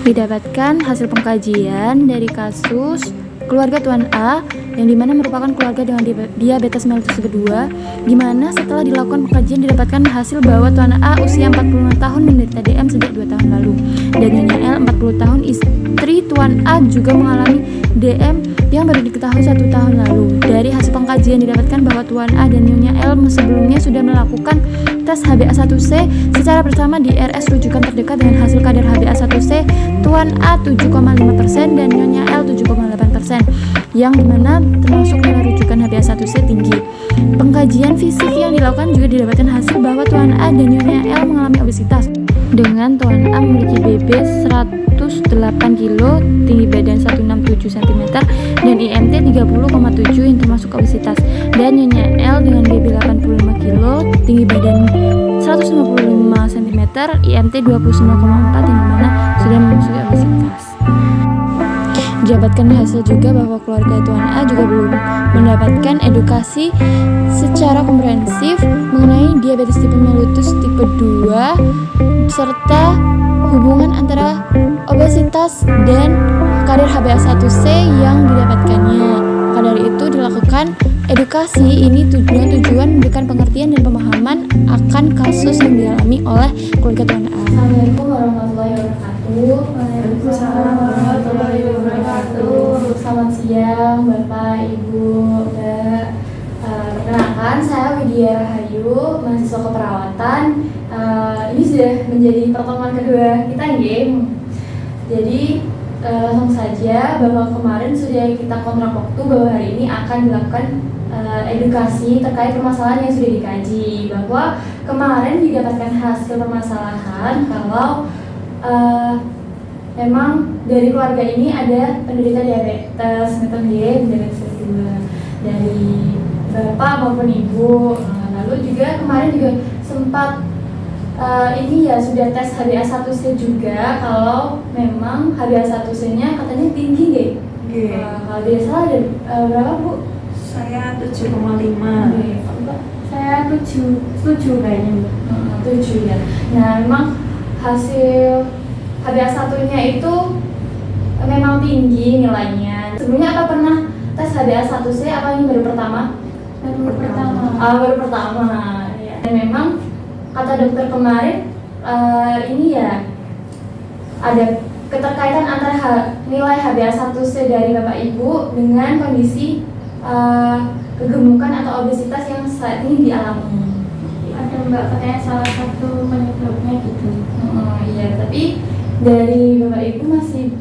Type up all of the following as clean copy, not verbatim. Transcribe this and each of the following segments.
Didapatkan hasil pengkajian dari kasus keluarga Tuan A yang dimana merupakan keluarga dengan diabetes mellitus tipe 2, dimana setelah dilakukan pengkajian didapatkan hasil bahwa Tuan A usia 45 tahun menderita DM sejak 2 tahun lalu, dan Nyonya L 40 tahun istri Tuan A juga mengalami DM yang baru diketahui 1 tahun lalu. Dari hasil pengkajian didapatkan bahwa Tuan A dan Nyonya L sebelumnya sudah melakukan tes HbA1c secara bersama di RS rujukan terdekat dengan hasil kadar HbA1c Tuan A 7,5% dan Nyonya L 7,8%, yang dimana termasuk nilai rujukan HbA1c tinggi. Pengkajian fisik yang dilakukan juga didapatkan hasil bahwa Tuan A dan Nyonya L mengalami obesitas, dengan Tuan A memiliki BB 108 kg, tinggi badan 167 cm, dan IMT 30,7 yang termasuk obesitas, dan Nyonya L dengan BB 85 kg, tinggi badan 155 cm, IMT 29,4 yang dimana sudah memasuki obesitas. Didapatkan hasil juga bahwa keluarga Tuan A juga belum mendapatkan edukasi secara komprehensif mengenai diabetes mellitus tipe 2 serta hubungan antara obesitas dan kadar HbA1c yang didapatkannya. Maka dari itu dilakukan edukasi ini tujuan memberikan pengertian dan pemahaman akan kasus yang dialami oleh keluarga Tuan A. Assalamualaikum warahmatullahi wabarakatuh. Waalaikumsalam warahmatullahi wabarakatuh. Selamat siang Bapak, Ibu, Mbak. Perkenalkan, saya Widya Rahayu, mahasiswa keperawatan. Ini sudah menjadi pertemuan kedua kita, Game. Jadi langsung saja, bahwa kemarin sudah kita kontrak waktu bahwa hari ini akan dilakukan edukasi terkait permasalahan yang sudah dikaji. Bahwa kemarin didapatkan hasil permasalahan kalau memang dari keluarga ini ada penderita diabetes diabetes 2 dari bapak maupun ibu. Lalu juga kemarin juga sempat ini ya sudah tes HbA1c juga, kalau memang HbA1c-nya katanya tinggi deh. Kalau tidak salah ada berapa Bu? Saya 7,5. Saya 7 kayaknya Bu. 7 ya. Nah memang hasil HbA1-nya itu memang tinggi nilainya. Sebelumnya apa pernah tes HbA1c apa ini baru pertama? Baru pertama. Ya. Dan memang kata dokter kemarin ini ya ada keterkaitan antara nilai HbA1c dari Bapak Ibu dengan kondisi kegemukan atau obesitas yang saat ini dialami. Ada Mbak, katanya salah satu penyebabnya gitu. Iya, tapi dari Bapak Ibu masih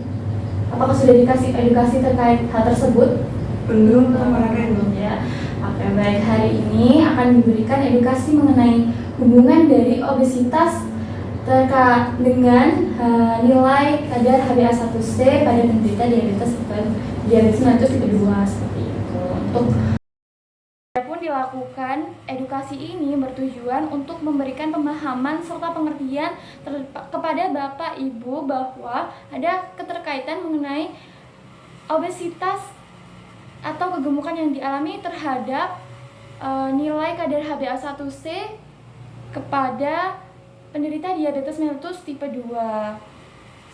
apakah sudah dikasih edukasi terkait hal tersebut? Belum kemarin. Ya. Oke, baik, hari ini akan diberikan edukasi mengenai hubungan dari obesitas terkait dengan nilai kadar HbA1c pada penderita diabetes mellitus tipe 2 seperti itu. Pun dilakukan edukasi ini bertujuan untuk memberikan pemahaman serta pengertian kepada Bapak Ibu bahwa ada keterkaitan mengenai obesitas atau kegemukan yang dialami terhadap nilai kadar HbA1c kepada penderita diabetes mellitus tipe 2,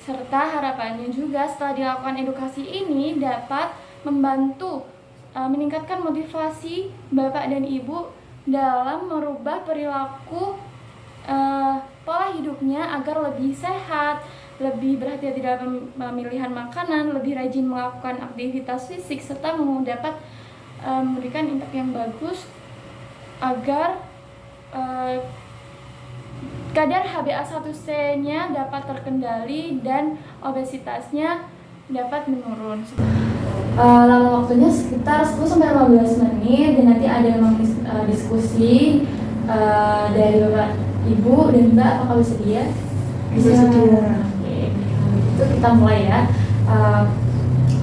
serta harapannya juga setelah dilakukan edukasi ini dapat membantu meningkatkan motivasi Bapak dan Ibu dalam merubah perilaku pola hidupnya agar lebih sehat, lebih berhati-hati dalam pemilihan makanan, lebih rajin melakukan aktivitas fisik, serta dapat memberikan impact yang bagus agar kadar HbA1c-nya dapat terkendali dan obesitasnya dapat menurun. Lama waktunya sekitar 10-15 menit dan nanti ada memang diskusi dari Bapak Ibu dan Mbak, apakah bersedia? Bisa. Oke, itu kita mulai ya.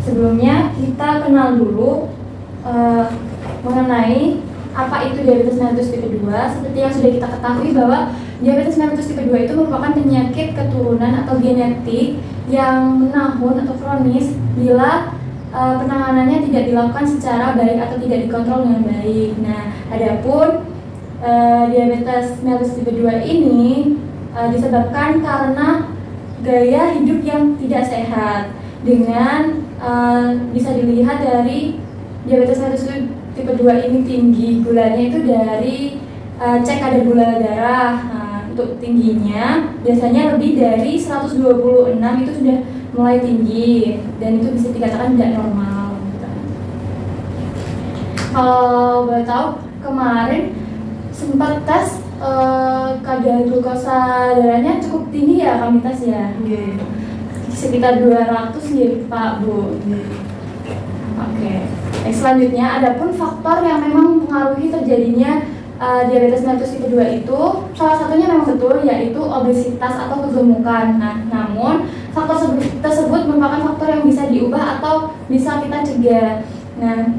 Sebelumnya kita kenal dulu mengenai apa itu diabetes mellitus tipe 2. Seperti yang sudah kita ketahui bahwa diabetes mellitus tipe 2 itu merupakan penyakit keturunan atau genetik yang menahun atau kronis bila penanganannya tidak dilakukan secara baik atau tidak dikontrol dengan baik. Nah, adapun diabetes mellitus tipe 2 ini disebabkan karena gaya hidup yang tidak sehat, dengan bisa dilihat dari diabetes mellitus tipe 2 ini tinggi gulanya itu dari cek kadar gula darah. Untuk tingginya biasanya lebih dari 126 itu sudah mulai tinggi dan itu bisa dikatakan tidak normal gitu. Kalau boleh tahu, kemarin sempat tes kadar glukosa darahnya cukup tinggi ya kami tes ya. Sekitar 200 ya Pak Bu. Oke. Selanjutnya adapun faktor yang memang mempengaruhi terjadinya diabetes mellitus tipe 2 itu salah satunya memang betul, yaitu obesitas atau kegemukan. Nah, namun faktor tersebut merupakan faktor yang bisa diubah atau bisa kita cegah. Nah,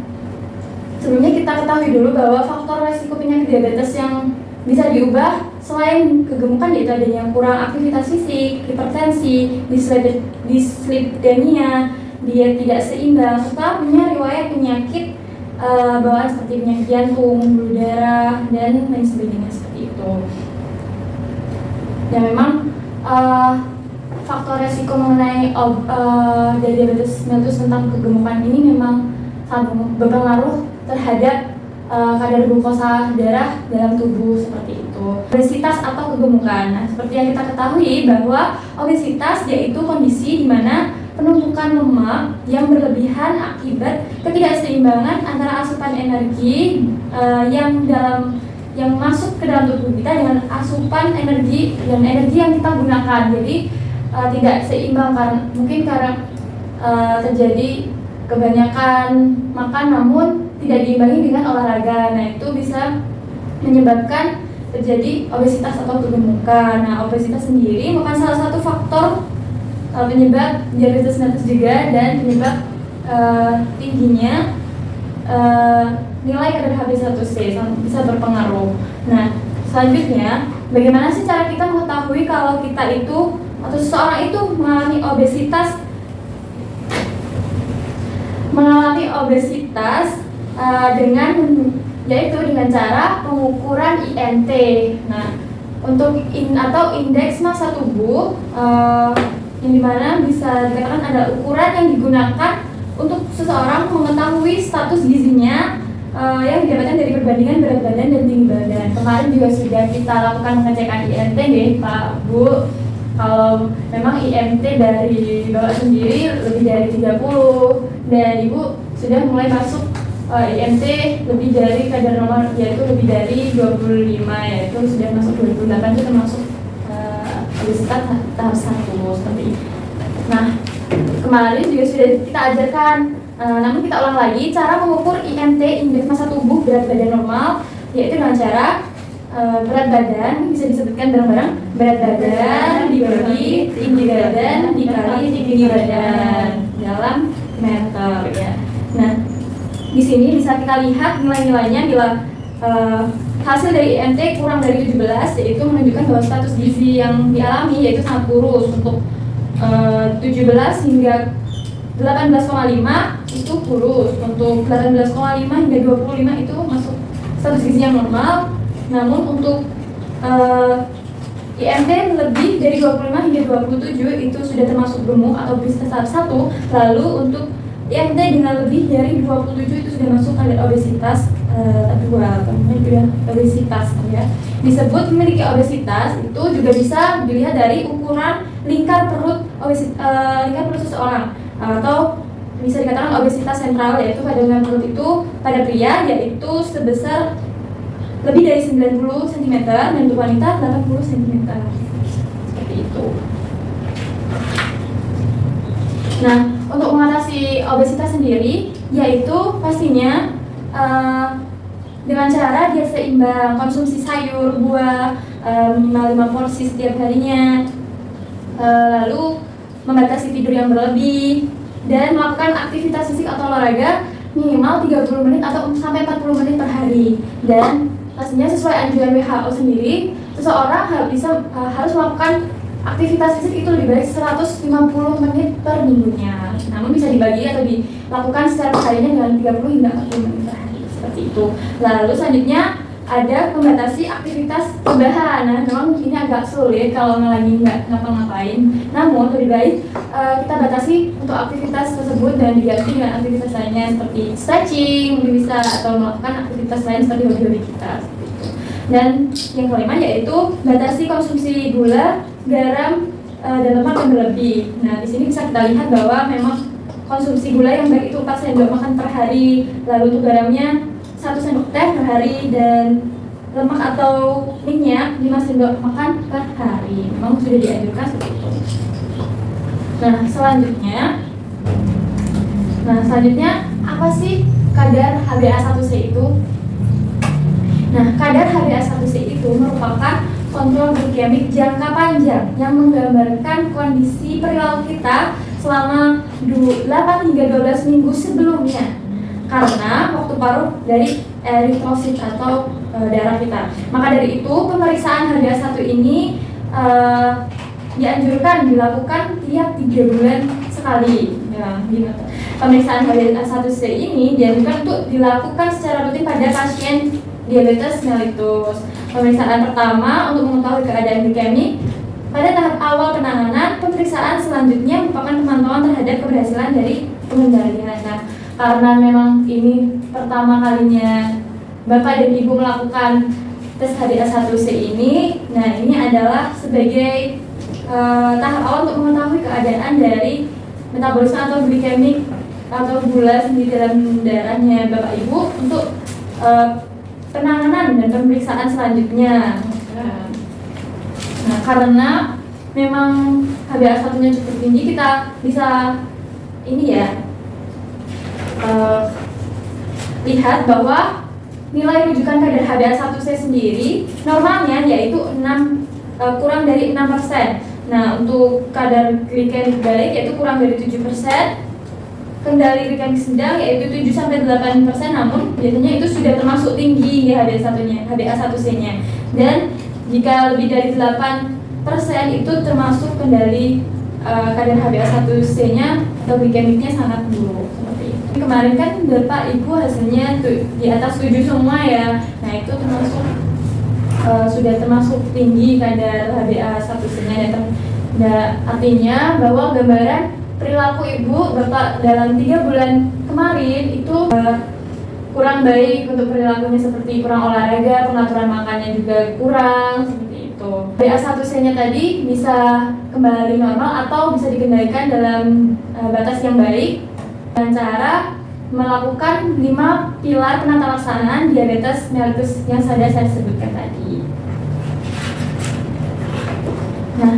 sebelumnya kita ketahui dulu bahwa faktor resiko penyakit diabetes yang bisa diubah selain kegemukan yaitu adanya kurang aktivitas fisik, hipertensi, dislipidemia, diet tidak seimbang, serta punya riwayat penyakit bawaan seperti penyakit jantung, pembuluh darah, dan lain sebagainya seperti itu. Dan memang faktor resiko mengenai dari diabetes mellitus tentang kegemukan ini memang sangat berpengaruh terhadap kadar glukosa darah dalam tubuh seperti itu. Obesitas atau kegemukan. Nah, seperti yang kita ketahui bahwa obesitas yaitu kondisi di mana penumpukan lemak yang berlebihan akibat ketidakseimbangan antara asupan energi yang masuk ke dalam tubuh kita dengan asupan energi dan energi yang kita gunakan. Jadi tidak seimbang karena terjadi kebanyakan makan namun tidak diimbangi dengan olahraga. Nah, itu bisa menyebabkan terjadi obesitas atau kegemukan. Nah, obesitas sendiri merupakan salah satu faktor penyebab diabetes mellitus juga dan penyebab tingginya nilai kadar HbA1c bisa berpengaruh. Nah, selanjutnya bagaimana sih cara kita mengetahui kalau kita itu atau seseorang itu mengalami obesitas dengan cara pengukuran IMT. Nah, untuk indeks massa tubuh yang dimana bisa dikatakan ada ukuran yang digunakan untuk seseorang mengetahui status gizinya yang didapatkan dari perbandingan berat badan dan tinggi badan. Kemarin juga sudah kita lakukan pengecekan IMT deh Pak Bu. Kalau memang IMT dari Bapak sendiri lebih dari 30 dan Ibu sudah mulai masuk IMT lebih dari kadar normal, yaitu lebih dari 25, yaitu sudah masuk 28 itu termasuk obesitas tahap 1 seperti itu. Nah, kemarin juga sudah kita ajarkan, namun kita ulang lagi cara mengukur IMT indeks massa tubuh berat badan normal, yaitu dengan cara berat badan bisa disebutkan bareng-bareng, berat badan dibagi tinggi badan dikali tinggi badan dalam meter ya. Nah, di sini bisa kita lihat nilai-nilainya bila hasil dari IMT kurang dari 17, yaitu menunjukkan bahwa status gizi yang dialami yaitu sangat kurus. Untuk 17 hingga 18,5 itu kurus. Untuk 18,5 hingga 25 itu masuk status gizi yang normal. Namun untuk IMT lebih dari 25 hingga 27 itu sudah termasuk gemuk atau obesitas tahap 1. Lalu untuk IMT dengan lebih dari 27 itu sudah masuk kadar obesitas obesitas ya. Disebut memiliki obesitas itu juga bisa dilihat dari ukuran lingkar perut seseorang atau bisa dikatakan obesitas sentral, yaitu pada lingkar perut itu pada pria yaitu sebesar lebih dari 90 cm dan untuk wanita 80 cm seperti itu. Nah, untuk mengatasi obesitas sendiri yaitu pastinya dengan cara diet seimbang, konsumsi sayur, buah minimal 5 porsi setiap harinya, lalu membatasi tidur yang berlebih dan melakukan aktivitas fisik atau olahraga minimal 30 menit atau sampai 40 menit per hari. Dan pastinya sesuai anjuran WHO sendiri, seseorang harus melakukan aktivitas fisik itu lebih baik 150 menit per minggunya. Namun bisa dibagi atau dilakukan secara perharinya dengan 30 hingga 40 menit per hari. Seperti itu. Lalu selanjutnya ada membatasi aktivitas tambahan. Nah, memang ini agak sulit kalau lagi nggak ngapa-ngapain. Namun lebih baik kita batasi untuk aktivitas tersebut dan diganti dengan aktivitas lainnya seperti stretching, mungkin bisa, atau melakukan aktivitas lain seperti hobi-hobi kita. Dan yang kelima yaitu batasi konsumsi gula, garam, dan lemak yang berlebih. Nah, di sini bisa kita lihat bahwa memang konsumsi gula yang baik itu 4 sendok makan per hari, lalu untuk garamnya 1 sendok teh per hari, dan lemak atau minyak 5 sendok makan per hari. Memang sudah dianjurkan seperti itu. Nah, selanjutnya apa sih kadar HbA1c itu? Nah, kadar HbA1c itu merupakan kontrol glikemik jangka panjang yang menggambarkan kondisi perilaku kita selama 8 hingga 12 minggu sebelumnya karena waktu paruh dari eritrosit atau darah kita. Maka dari itu, pemeriksaan HbA1 ini dianjurkan dilakukan tiap 3 bulan sekali. Ya, gitu. Pemeriksaan HbA1c ini dianjurkan untuk dilakukan secara rutin pada pasien diabetes mellitus. Pemeriksaan pertama untuk mengetahui keadaan glikemik. Pada tahap awal penanganan, pemeriksaan selanjutnya merupakan pemantauan terhadap keberhasilan dari pengendalian. Nah, karena memang ini pertama kalinya Bapak dan Ibu melakukan tes HbA1c ini, nah ini adalah sebagai tahap awal untuk mengetahui keadaan dari metabolisme atau glikemik atau gula sendiri dalam darahnya Bapak Ibu untuk penanganan dan pemeriksaan selanjutnya. Nah, karena memang HbA1-nya cukup tinggi, kita bisa ini ya lihat bahwa nilai rujukan kadar HbA1c sendiri normalnya yaitu kurang dari 6%. Nah, untuk kadar glikemik baik yaitu kurang dari 7%. Kendali glikemik sedang yaitu 7-8%, namun biasanya itu sudah termasuk tinggi ya HbA1c-nya. Dan jika lebih dari 8% itu termasuk kendali kadar HbA1c-nya atau glikemiknya sangat buruk seperti itu. Kemarin kan Bapak Ibu hasilnya di atas 7 semua ya. Nah, itu termasuk sudah termasuk tinggi kadar HbA1c-nya. Dan artinya bahwa gambaran perilaku ibu Bapak dalam 3 bulan kemarin itu kurang baik untuk perilakunya, seperti kurang olahraga, pengaturan makannya juga kurang, seperti itu. HbA1c-nya tadi bisa kembali normal atau bisa dikendalikan dalam batas yang baik dengan cara melakukan 5 pilar penata laksanaan diabetes mellitus yang sudah saya sebutkan tadi. Nah,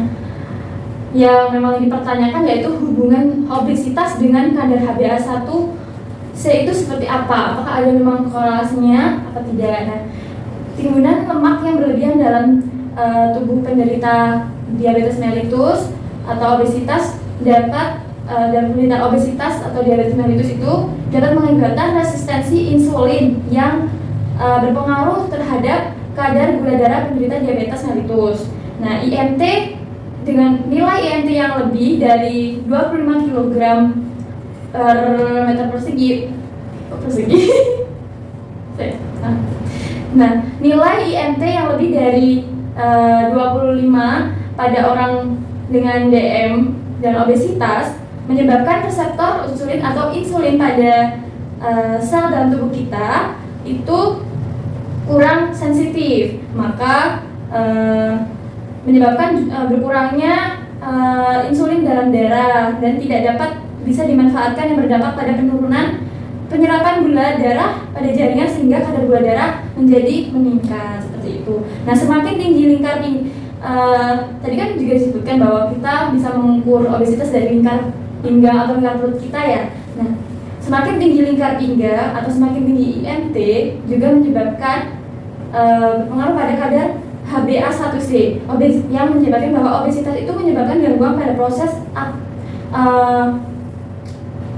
yang memang dipertanyakan yaitu hubungan obesitas dengan kadar HbA1c itu seperti apa? Apakah ada memang korelasinya atau tidak? Nah, timbunan lemak yang berlebihan dalam tubuh penderita diabetes mellitus atau obesitas dapat dan penderita obesitas atau diabetes mellitus itu dapat mengakibatkan resistensi insulin yang berpengaruh terhadap kadar gula darah penderita diabetes mellitus. Nah, IMT dengan nilai IMT yang lebih dari 25 kg per meter persegi. Nah, nilai IMT yang lebih dari 25 pada orang dengan DM dan obesitas menyebabkan reseptor insulin atau insulin pada sel dalam tubuh kita itu kurang sensitif, maka menyebabkan berkurangnya insulin dalam darah dan tidak dapat bisa dimanfaatkan yang berdampak pada penurunan penyerapan gula darah pada jaringan sehingga kadar gula darah menjadi meningkat seperti itu. Nah, semakin tinggi lingkar tadi kan juga disebutkan bahwa kita bisa mengukur obesitas dari lingkar pinggang atau lingkar perut kita ya. Nah, semakin tinggi lingkar pinggang atau semakin tinggi IMT juga menyebabkan berpengaruh pada kadar HbA1c yang menyebabkan bahwa obesitas itu menyebabkan gangguan pada proses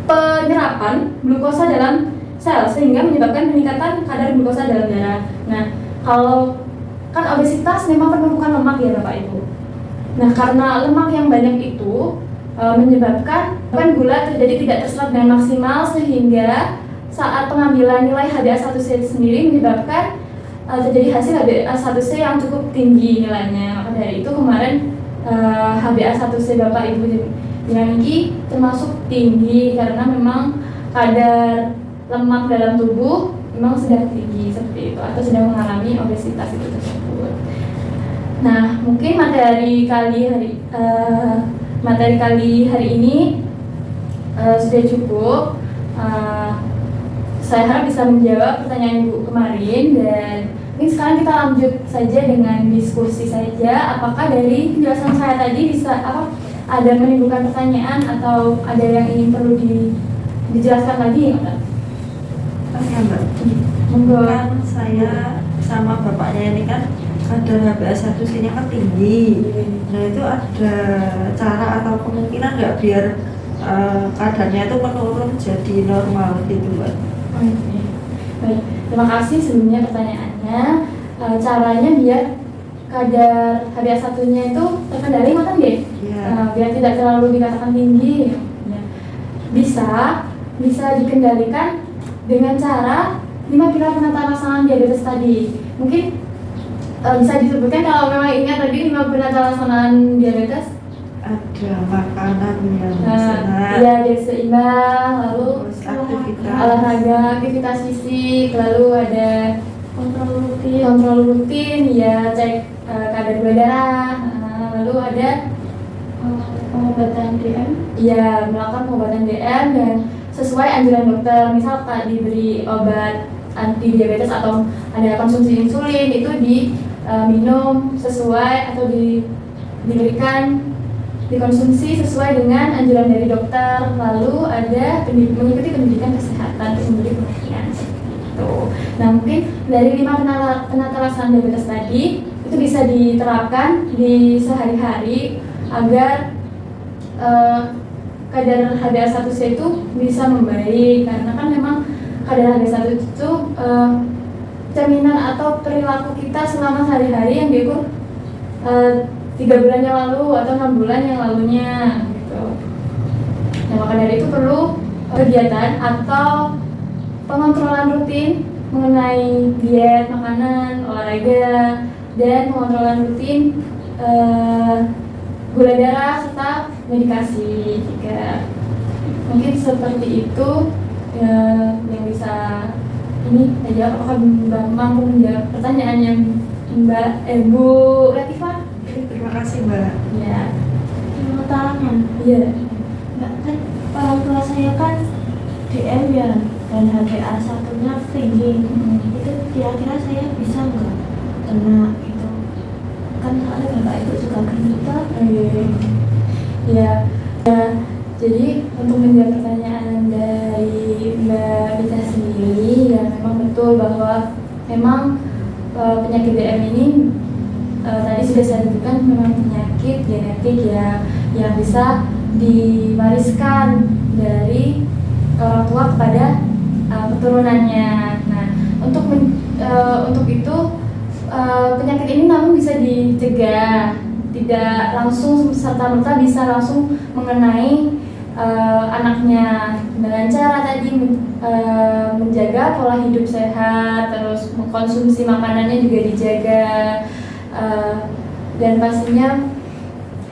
penyerapan glukosa dalam sel sehingga menyebabkan peningkatan kadar glukosa dalam darah. Nah, kalau kan obesitas memang penumpukan lemak ya Bapak Ibu. Nah, karena lemak yang banyak itu menyebabkan gula terjadi tidak terserap dengan maksimal, sehingga saat pengambilan nilai HbA1c sendiri menyebabkan terjadi hasil HbA1c yang cukup tinggi nilainya. Maka dari itu kemarin HbA1c Bapak Ibu dimiliki termasuk tinggi karena memang kadar lemak dalam tubuh memang sedang tinggi seperti itu, atau sedang mengalami obesitas itu tersebut. Nah, mungkin materi kali hari ini sudah cukup. Saya harap bisa menjawab pertanyaan Ibu kemarin, dan mungkin sekarang kita lanjut saja dengan diskusi saja. Apakah dari penjelasan saya tadi bisa ada menimbulkan pertanyaan atau ada yang ingin perlu dijelaskan lagi? Ya Mbak, Monggo. kan saya sama bapaknya ini kan kadar HbA1c-nya kan tinggi. Nah itu ada cara atau kemungkinan nggak biar kadarnya itu menurun jadi normal gitu Mbak? Oke. Baik, terima kasih sebelumnya pertanyaannya. Caranya biar kadar HbA1-nya itu terkendali, ngoten nggih? Iya. Biar tidak terlalu dikatakan tinggi. Ya. Bisa dikendalikan dengan cara 5 pilar penata laksanaan diabetes tadi. Mungkin bisa disebutkan kalau memang ingat tadi 5 penata laksanaan diabetes. Ada makanan yang sehat, Iya, diet seimbang, lalu terus aktivitas. olahraga, aktivitas fisik, lalu ada kontrol rutin, ya cek kadar gula darah, lalu ada Pengobatan DM. ya melakukan pengobatan DM dan sesuai anjuran dokter. Misal diberi obat anti diabetes atau ada konsumsi insulin, itu diminum sesuai atau dikonsumsi sesuai dengan anjuran dari dokter. Lalu ada mengikuti pendidikan kesehatan untuk memberi perhatian seperti itu. Nah, mungkin dari 5 penata laksanaan diabetes tadi itu bisa diterapkan di sehari-hari agar kadar HbA1c itu bisa membaik, karena kan memang kadar HbA1c itu cerminan atau perilaku kita selama sehari-hari yang diukur 3 bulan yang lalu atau 6 bulan yang lalunya gitu. Nah, maka dari itu perlu kegiatan atau pengontrolan rutin mengenai diet, makanan, olahraga, dan pengontrolan rutin gula darah serta medikasi juga. Mungkin seperti itu yang bisa ini saja. Apakah Mbak mampu menjawab pertanyaan yang Bu Latifah? Terima kasih Mbak. Ya. Mau tanya, Iya. Mbak, kan orang tua saya kan DM ya, dan HbA1-nya tinggi. Itu kira-kira saya bisa nggak kena itu? Kan soalnya bapak ibu juga klinika. Ya. Jadi untuk menjawab pertanyaan dari Mbak Rita sendiri, ya memang betul bahwa memang penyakit DM ini tadi sudah saya sebutkan memang penyakit genetik yang bisa diwariskan dari orang tua kepada keturunannya. Nah, untuk itu penyakit ini namun bisa dicegah, tidak langsung serta-merta bisa langsung mengenai anaknya dengan cara tadi menjaga pola hidup sehat, terus mengkonsumsi makanannya juga dijaga, dan pastinya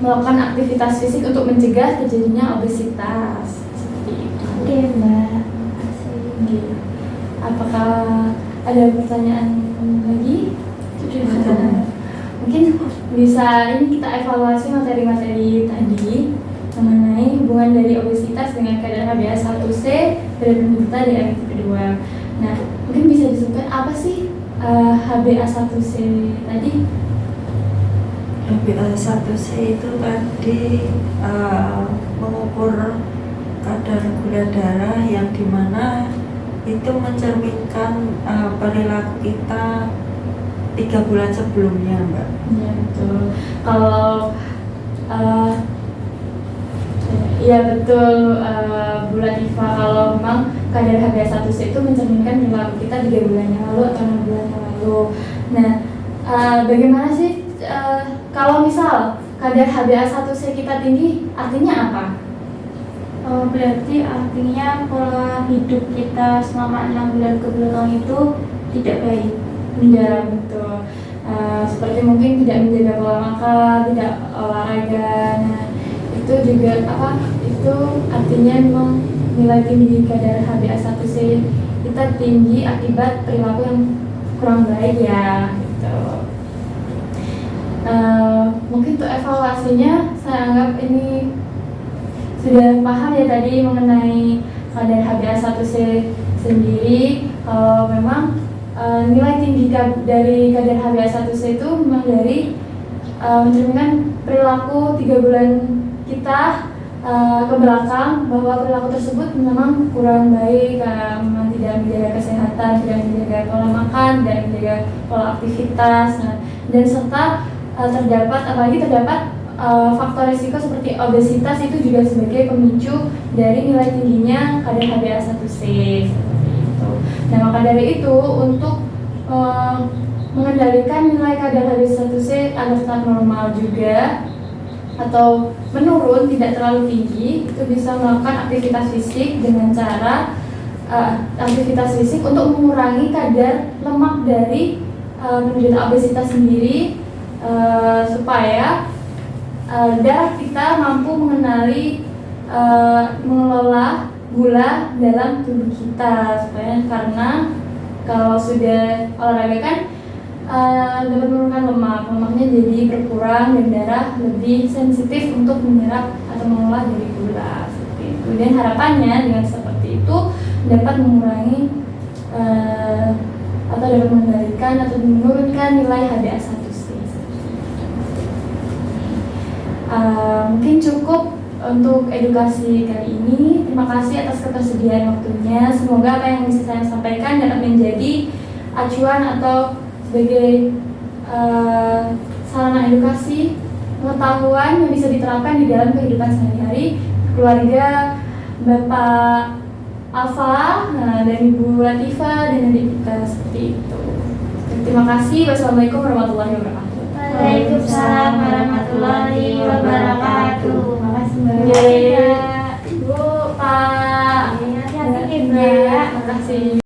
melakukan aktivitas fisik untuk mencegah terjadinya obesitas seperti itu. Oke Mbak, kasih. Apakah ada pertanyaan lagi? Sudah. Mungkin bisa ini kita evaluasi materi-materi tadi mengenai hubungan dari obesitas dengan kadar HbA1c pada penderita diabetes tipe 2. Nah, mungkin bisa disebutkan apa sih HbA1c tadi? HbA1c itu tadi mengukur kadar gula darah yang dimana itu mencerminkan perilaku kita 3 bulan sebelumnya Mbak. Iya betul. Kalau iya betul Bu Latifah, kalau memang kadar HbA1c itu mencerminkan perilaku kita 3 bulan yang lalu atau 6 bulan yang lalu. Nah, bagaimana sih kalau misal kadar HbA1c kita tinggi artinya apa? Berarti artinya pola hidup kita selama 6 bulan kebelakang itu tidak baik. Ya, betul. Seperti mungkin tidak menjaga pola makan, tidak olahraga. Nah, itu juga itu artinya memang nilai tinggi kadar HbA1c kita tinggi akibat perilaku yang kurang baik ya, gitu. Mungkin untuk evaluasinya saya anggap ini sudah paham ya tadi mengenai kadar HbA1c sendiri. Kalau memang nilai tinggi dari kadar HbA1c itu memang dari mencerminkan perilaku 3 bulan kita ke belakang, bahwa perilaku tersebut memang kurang baik, memang tidak menjaga kesehatan, tidak menjaga pola makan, tidak menjaga pola aktivitas, dan serta terdapat faktor risiko seperti obesitas itu juga sebagai pemicu dari nilai tingginya kadar HbA1c. Nah, maka dari itu untuk mengendalikan nilai kadar HbA1c agar tetap normal juga atau menurun tidak terlalu tinggi, itu bisa melakukan aktivitas fisik dengan cara aktivitas fisik untuk mengurangi kadar lemak dari penderita obesitas sendiri, supaya darah kita mampu mengelola gula dalam tubuh kita, supaya karena kalau sudah olahraga kan dapat menurunkan lemaknya jadi berkurang dan darah lebih sensitif untuk menyerap atau mengolah dari gula seperti itu. Dan harapannya dengan seperti itu dapat mengurangi atau dapat mengendalikan atau menurunkan nilai HbA1c. Mungkin cukup untuk edukasi kali ini. Terima kasih atas ketersediaan waktunya. Semoga apa yang bisa saya sampaikan dapat menjadi acuan atau sebagai sarana edukasi pengetahuan yang bisa diterapkan di dalam kehidupan sehari-hari keluarga Bapak Alfa dan Ibu Latifah dan adik kita, seperti itu. Terima kasih. Wassalamualaikum warahmatullahi wabarakatuh. Waalaikumsalam